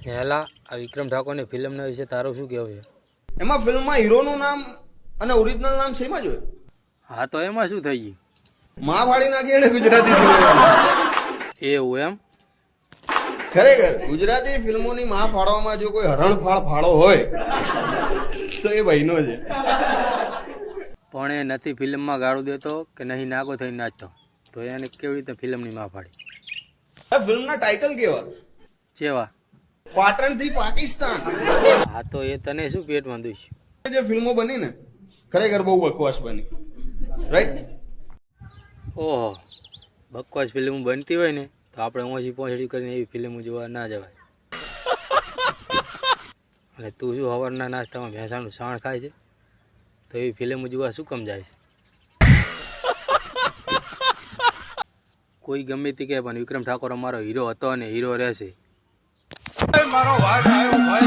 હેલા આ વિક્રમ ઠાકોરની ફિલ્મના વિશે તારું શું કહેવું છે? એમાં ફિલ્મમાં હીરોનું નામ અને ઓરિજિનલ નામ સેમ જ હોય. હા તો એમાં શું થઈ ગયું? માં ફાડી નાખી એને ગુજરાતી ફિલ્મ. એવું એમ? ખરેખર ગુજરાતી ફિલ્મોની માં ફાડવામાં જો કોઈ હરણફાળ ફાળો હોય તો એ ભાઈનો છે. પણ એ નથી ફિલ્મમાં ગાળું દેતો કે નહીં નાગો થઈને નાચતો, તો એને કેવી રીતે ફિલ્મની માં ફાડી? આ ફિલ્મના ટાઇટલ કેવા? ચેવા? પાટણ થી પાકિસ્તાન. હા તો એ તને શું પેટમાં દુશ્યું? જે ફિલ્મો બની ને ખરેખર બહુ બકવાસ બની, રાઈટ? ઓહો, બકવાસ ફિલ્મ બનતી હોય ને તો આપણે ઓછી પહોંચડી કરીને એવી ફિલ્મ જોવા ના જવાય. અને તું શું સવારના નાસ્તામાં ભેંસાનું સાણ ખાય છે, તો એવી ફિલ્મ જોવા શું કામ જાય છે? કોઈ ગમે તે કહે પણ વિક્રમ ઠાકોર અમારો હીરો હતો અને હીરો રહેશે. મારો વાટ આવ્યો ભાઈ.